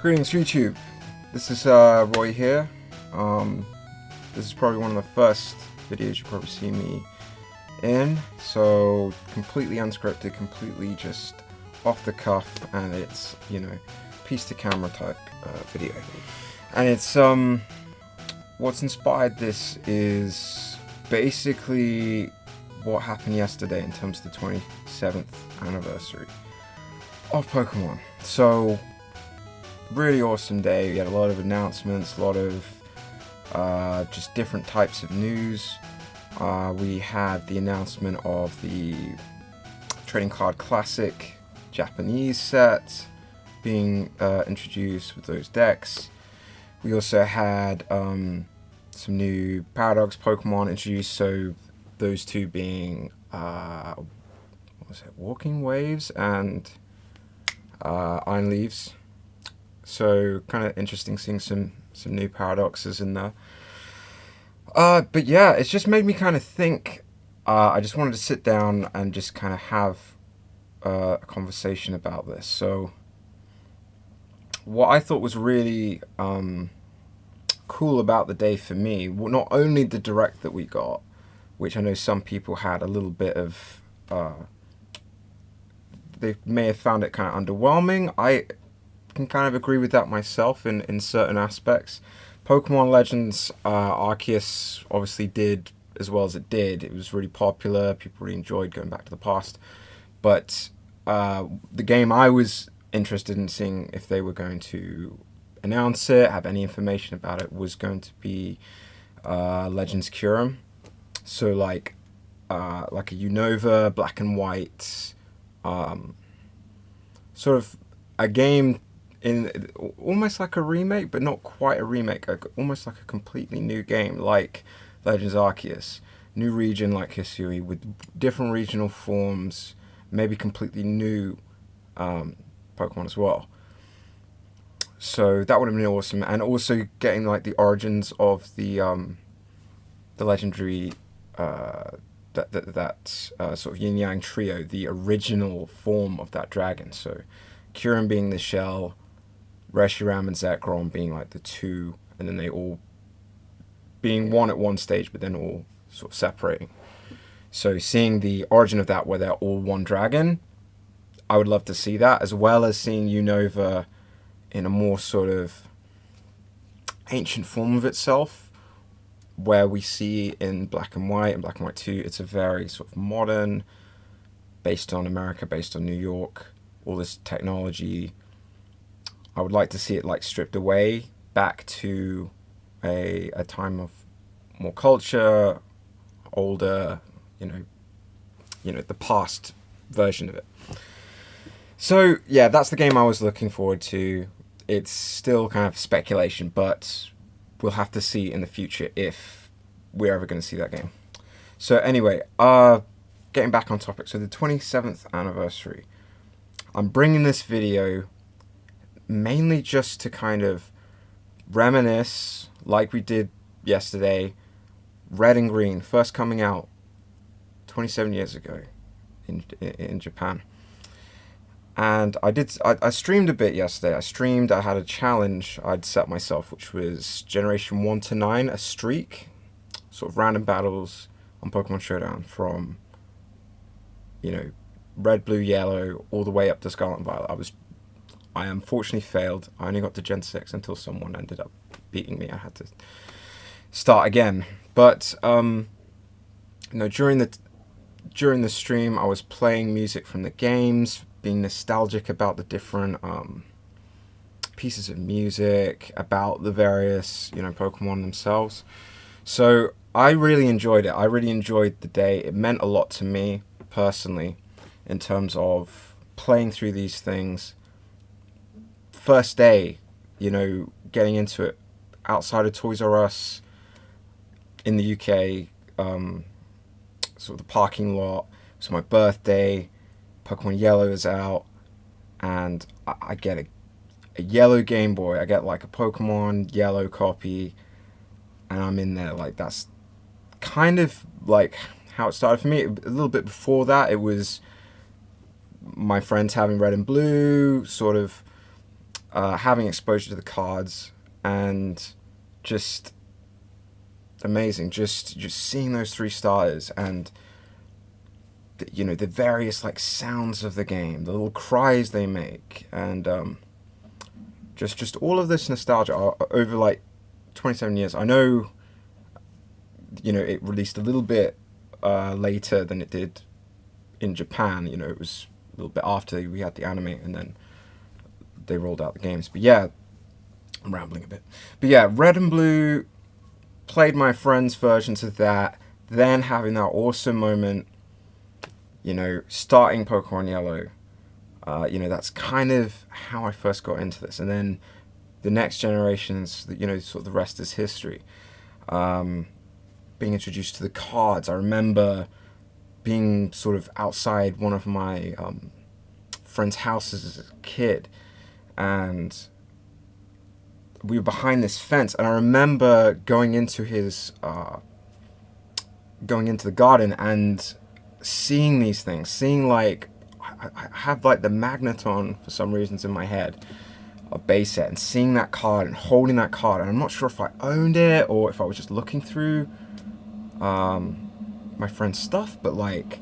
Greetings YouTube, this is Roy here. This is probably one of the first videos you probably see me in, so completely unscripted, completely just off the cuff, and it's, you know, piece to camera type video. And it's, what's inspired this is basically what happened yesterday in terms of the 27th anniversary of Pokemon. So, really awesome day. We had a lot of announcements, a lot of just different types of news. We had the announcement of the Trading Card Classic Japanese set being introduced with those decks. We also had some new Paradox Pokemon introduced, so those two being what was it, Walking Waves and Iron Leaves. So kind of interesting seeing some new paradoxes in there. But yeah, it's just made me kind of think. I just wanted to sit down and just kind of have a conversation about this. So what I thought was really cool about the day for me, well, not only the direct that we got, which I know some people had a little bit of, they may have found it kind of underwhelming. I can kind of agree with that myself in certain aspects. Pokemon Legends Arceus obviously did as well as it did. It was really popular. People really enjoyed going back to the past. But the game I was interested in seeing if they were going to announce it, have any information about it, was going to be Legends Kyurem. So like a Unova, Black and White, sort of a game in almost like a remake, but not quite a remake, almost like a completely new game, like Legends Arceus. New region like Hisui with different regional forms, maybe completely new Pokemon as well. So that would have been awesome, and also getting like the origins of the legendary that sort of yin yang trio, the original form of that dragon. So Kyurem being the shell, Reshiram and Zekrom being like the two, and then they all being one at one stage, but then all sort of separating. So seeing the origin of that, where they're all one dragon, I would love to see that, as well as seeing Unova in a more sort of ancient form of itself, where we see in Black and White and Black and White 2, it's a very sort of modern, based on America, based on New York, all this technology. I would like to see it like stripped away back to a time of more culture, older, you know, the past version of it. So yeah, that's the game I was looking forward to. It's still kind of speculation, but we'll have to see in the future if we're ever going to see that game. So anyway, getting back on topic. So the 27th anniversary. I'm bringing this video mainly just to kind of reminisce, like we did yesterday. Red and Green first coming out 27 years ago in Japan. And I streamed a bit yesterday. I had a challenge I'd set myself, which was Generation 1 to 9, a streak, sort of random battles on Pokemon Showdown from, you know, Red, Blue, Yellow, all the way up to Scarlet and Violet. I unfortunately failed. I only got to Gen 6 until someone ended up beating me. I had to start again. But you know, during the stream, I was playing music from the games, being nostalgic about the different pieces of music, about the various, you know, Pokemon themselves. So I really enjoyed it. I really enjoyed the day. It meant a lot to me personally in terms of playing through these things. First day, you know, getting into it outside of Toys R Us in the UK, sort of the parking lot. It's my birthday. Pokemon Yellow is out, and I get a yellow Game Boy. I get like a Pokemon Yellow copy, and I'm in there. Like, that's kind of like how it started for me. A little bit before that, it was my friends having Red and Blue, sort of having exposure to the cards, and just amazing. Just seeing those 3 starters and the various like sounds of the game, the little cries they make, and just all of this nostalgia over like 27 years. I know, it released a little bit later than it did in Japan. It was a little bit after we had the anime, and then they rolled out the games. But yeah, I'm rambling a bit. But yeah, Red and Blue, played my friend's versions of that, then having that awesome moment, starting Pokemon Yellow. That's kind of how I first got into this. And then the next generations, sort of the rest is history. Being introduced to the cards. I remember being sort of outside one of my friend's houses as a kid, and we were behind this fence, and I remember going into the garden and seeing these things, seeing like, I have like the Magneton for some reasons in my head, a base set, and seeing that card and holding that card, and I'm not sure if I owned it or if I was just looking through my friend's stuff, but like,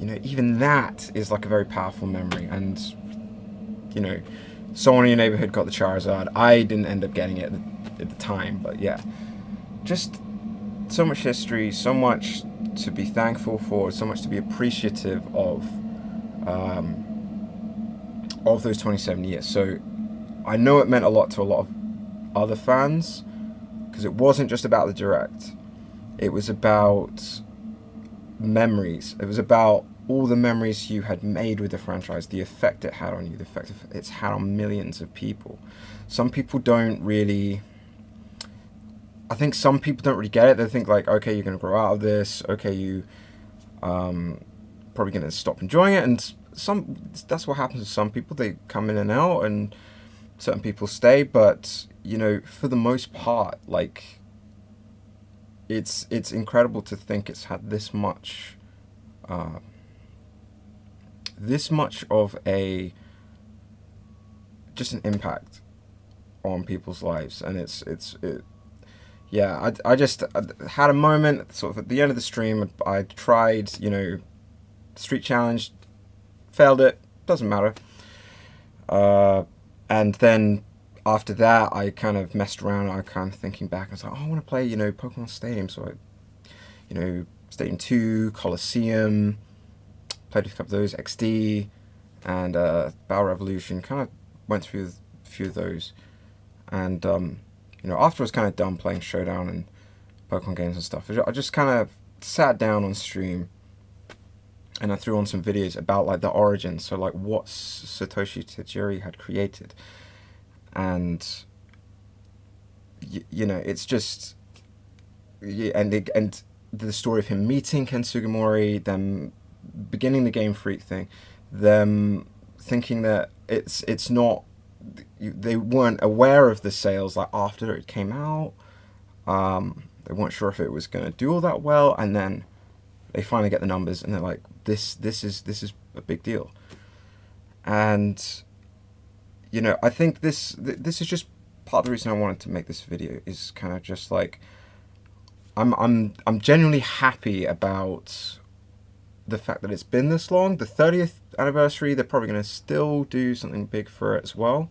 even that is like a very powerful memory. And someone in your neighborhood got the Charizard. I didn't end up getting it at the time, but yeah, just so much history, so much to be thankful for, so much to be appreciative of those 27 years. So I know it meant a lot to a lot of other fans, because it wasn't just about the Direct. It was about memories. It was about all the memories you had made with the franchise, the effect it had on you, the effect it's had on millions of people. Some people don't really... I think some people don't really get it. They think like, okay, you're going to grow out of this. Okay, you probably going to stop enjoying it. And that's what happens with some people. They come in and out, and certain people stay. But, for the most part, like, it's incredible to think it's had this much of just an impact on people's lives. And yeah, I just had a moment sort of at the end of the stream. I tried, Street Challenge, failed it, doesn't matter. And then after that, I kind of messed around. I kind of thinking back, I was like, oh, I want to play, Pokemon Stadium. So I, Stadium 2, Coliseum, played a couple of those, XD, and Battle Revolution. Kind of went through a few of those. And, after I was kind of done playing Showdown and Pokemon games and stuff, I just kind of sat down on stream, and I threw on some videos about like the origins, so like what Satoshi Tajiri had created. And it's just, and the story of him meeting Ken Sugimori, them beginning the Game Freak thing, them thinking that it's not, they weren't aware of the sales like after it came out. They weren't sure if it was going to do all that well, and then they finally get the numbers, and they're like, this is a big deal. And I think this is just part of the reason I wanted to make this video, is kind of just like, I'm genuinely happy about the fact that it's been this long. The 30th anniversary, they're probably going to still do something big for it as well.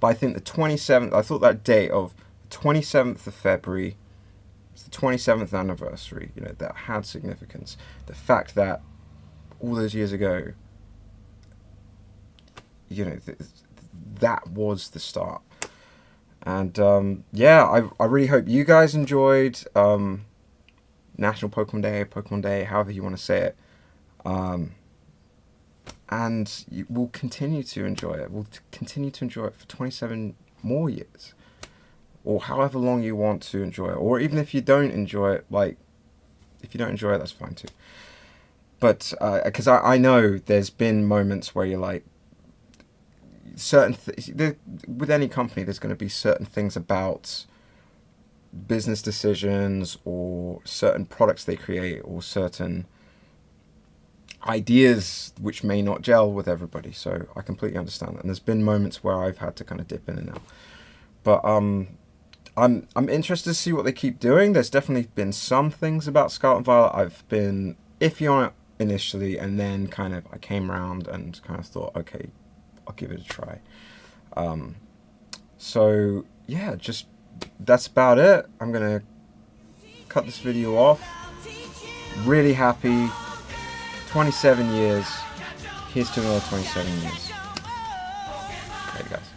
But I think the 27th, I thought that date of the 27th of February, it's the 27th anniversary, that had significance. The fact that all those years ago, that was the start. And yeah, I really hope you guys enjoyed National Pokemon Day, however you want to say it. And we'll continue to enjoy it. We'll continue to enjoy it for 27 more years, or however long you want to enjoy it. Or even if you don't enjoy it, like, if you don't enjoy it, that's fine too. But because I know there's been moments where you're like, with any company, there's going to be certain things about business decisions or certain products they create, or certain ideas which may not gel with everybody. So I completely understand that. And there's been moments where I've had to kind of dip in and out. But I'm interested to see what they keep doing. There's definitely been some things about Scarlet and Violet I've been iffy on it initially, and then kind of I came around and kind of thought, okay, I'll give it a try. So yeah, just that's about it. I'm gonna cut this video off. Really happy. 27 years. Here's to another 27 years. Okay, guys.